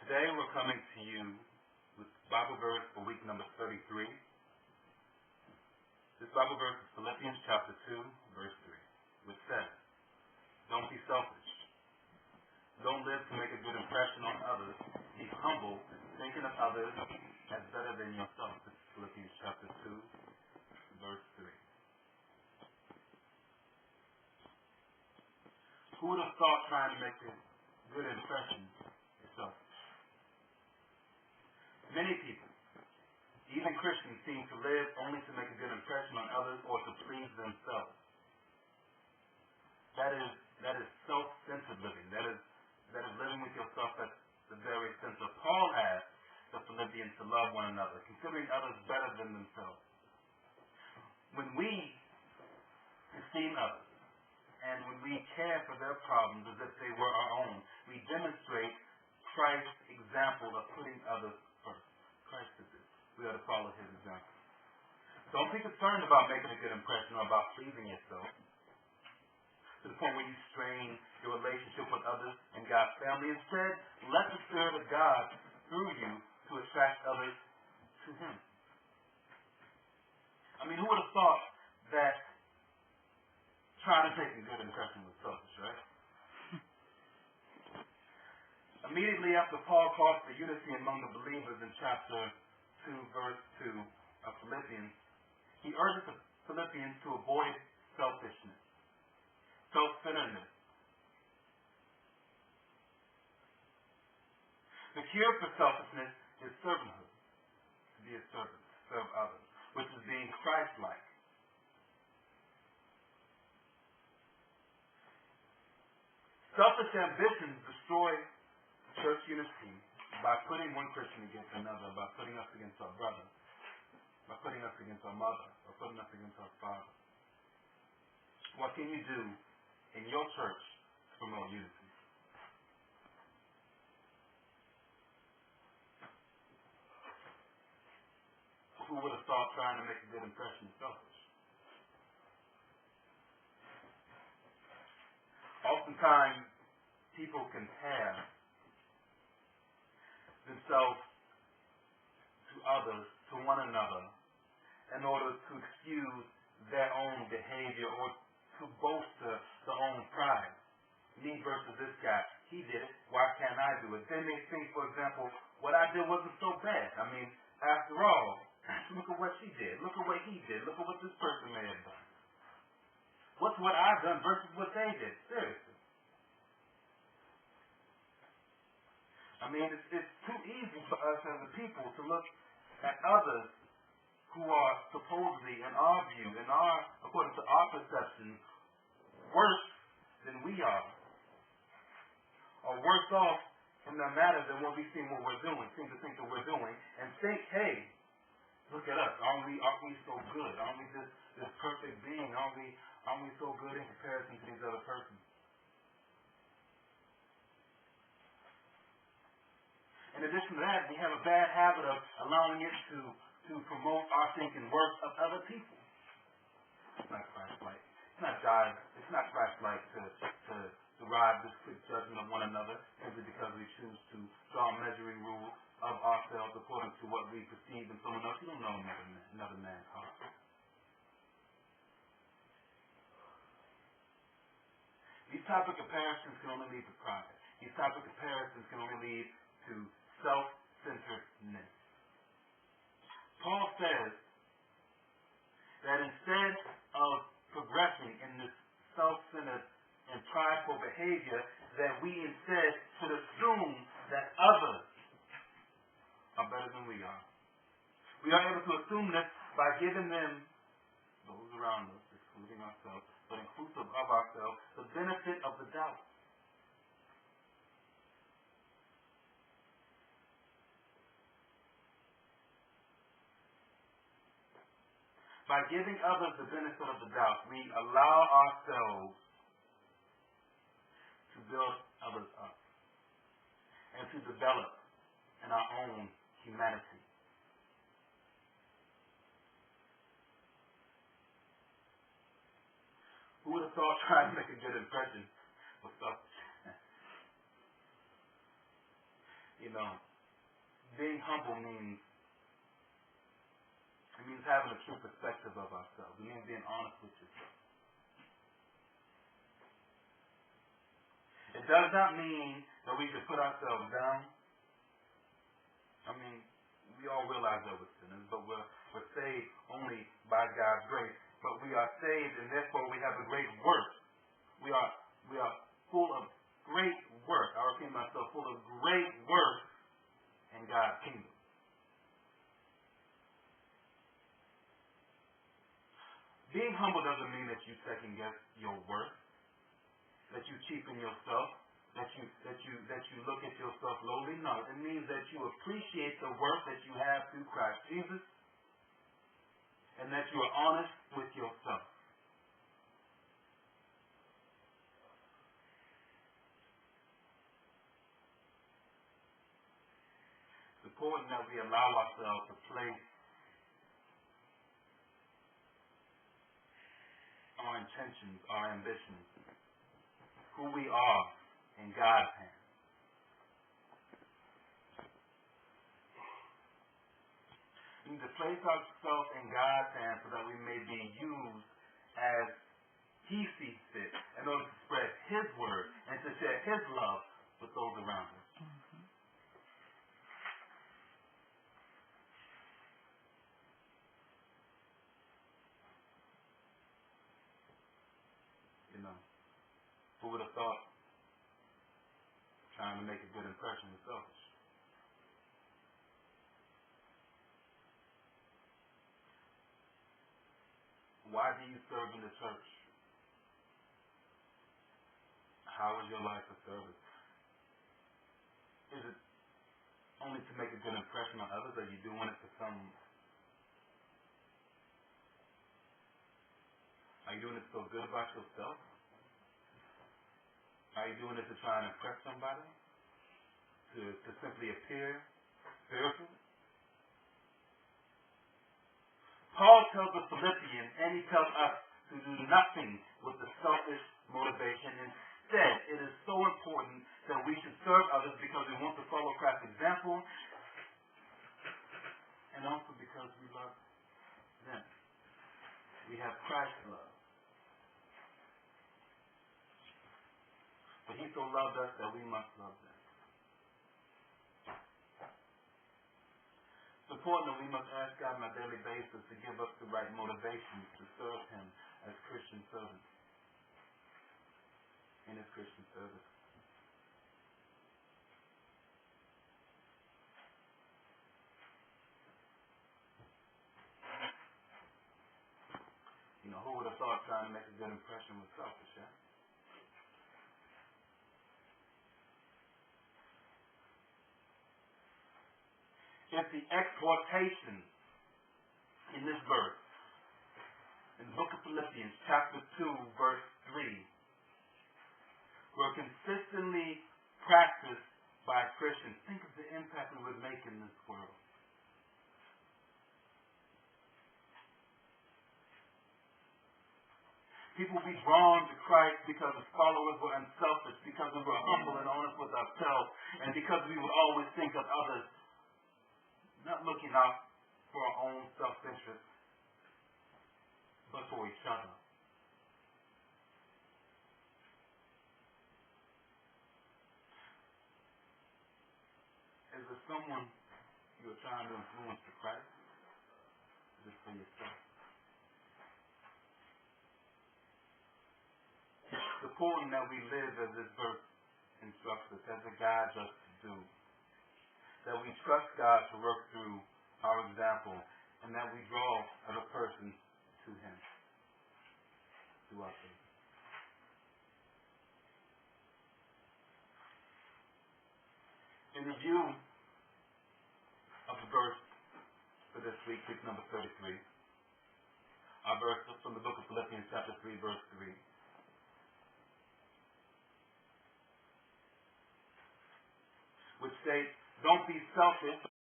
Today we're coming to you with Bible verse for week number 33. This Bible verse is Philippians chapter 2, verse 3, which says, "Don't be selfish. Don't live to make a good impression on others. Be humble, thinking of others as better than yourself." This is Philippians chapter 2, verse 3. Who would have thought trying to make a good impression is selfish? Many people, even Christians, seem to live only to make a good impression on others or to please themselves. That is self-centered living. That is living with yourself at the very center. Paul asked the Philippians to love one another, considering others better than themselves. When we esteem others and when we care for their problems as if they were our own, we demonstrate Christ's example of putting others first. Christ did this. We ought to follow his example. Don't be concerned about making a good impression or about pleasing yourself to the point where you strain your relationship with others and God's family. Instead, let the Spirit of God through you to attract others to him. I mean, who would have thought that trying to take a good impression was selfish, right? Immediately after Paul calls for unity among the believers in chapter 2, verse 2 of Philippians, he urges the Philippians to avoid selfishness, self-centeredness. The cure for selfishness is servanthood, to be a servant, to serve others, which is being Christ-like. Selfish ambitions destroy church unity by putting one Christian against another, by putting us against our brother, by putting us against our mother, or putting us against our father. What can you do in your church to promote unity? Who would have thought trying to make a good impression is selfish? Oftentimes, people compare themselves to others, to one another, in order to excuse their own behavior or to bolster their own pride. Me versus this guy. He did it. Why can't I do it? Then they think, for example, what I did wasn't so bad. I mean, after all, look at what she did. Look at what he did. Look at what this person may have done. What's what I've done versus what they did? Seriously. I mean, it's too easy for us as a people to look at others who are supposedly, in our view, according to our perception, worse than we are, or worse off in their matters than what we seem to think that we're doing, and think, hey, look at us, aren't we so good? Aren't we this perfect being? Aren't we so good in comparison to these other persons? In addition to that, we have a bad habit of allowing it to promote our thinking worse of other people. It's not Christ-like. It's not Christ-like to derive this quick judgment of one another simply because we choose to draw a measuring rule of ourselves according to what we perceive in someone else. You don't know another man's heart. These type of comparisons can only lead to pride. These type of comparisons can only lead to self-centeredness. Paul says that instead of progressing in this self-centered and prideful behavior, that we instead should assume that others are better than we are. We are able to assume this by giving them, those around us, excluding ourselves, but inclusive of ourselves, the benefit of the doubt. By giving others the benefit of the doubt, we allow ourselves to build others up and to develop in our own humanity. Who would have thought trying to make a good impression was selfish? being humble means having a true perspective of ourselves. It means being honest with yourself. It does not mean that we should put ourselves down. We all realize that we're sinners, but we're saved only by God's grace. But we are saved, and therefore we have a great work. We are full of great work. I repeat myself, full of great work in God's kingdom. Being humble doesn't mean that you second guess your worth, that you cheapen yourself, that you look at yourself lowly. No, it means that you appreciate the worth that you have through Christ Jesus, and that you are honest with yourself. It's important that we allow ourselves to place our intentions, our ambitions, who we are in God's hands. We need to place ourselves in God's hands so that we may be used as He sees fit in order to spread His word and to share His love with those around us. Who would have thought trying to make a good impression was selfish? Why do you serve in the church? How is your life of service? Is it only to make a good impression on others? Are you doing it for some? Are you doing it to feel good about yourself? Are you doing it to try and impress somebody? To simply appear spiritual? Paul tells the Philippians, and he tells us, to do nothing with the selfish motivation. Instead, it is so important that we should serve others because we want to follow Christ's example, and also because we love them. We have Christ's love. But He so loved us that we must love them. It's important that we must ask God on a daily basis to give us the right motivation to serve Him as Christian servants in His Christian service. Who would have thought trying to make a good impression was selfish, yeah? If the exhortation in this verse, in the book of Philippians, chapter 2, verse 3, were consistently practiced by Christians, think of the impact we would make in this world. People would be drawn to Christ because His followers were unselfish, because we were humble and honest with ourselves, and because we would always think of others, not looking out for our own self-interest, but for each other. Is there someone you are trying to influence to Christ? Is it for yourself? It's important that we live as this verse instructs us, as it guides us to do. That we trust God to work through our example, and that we draw other persons to Him through our faith. In review of the verse for this week number 33, our verse from the book of Philippians chapter 3, verse 3. Which states, don't be selfish,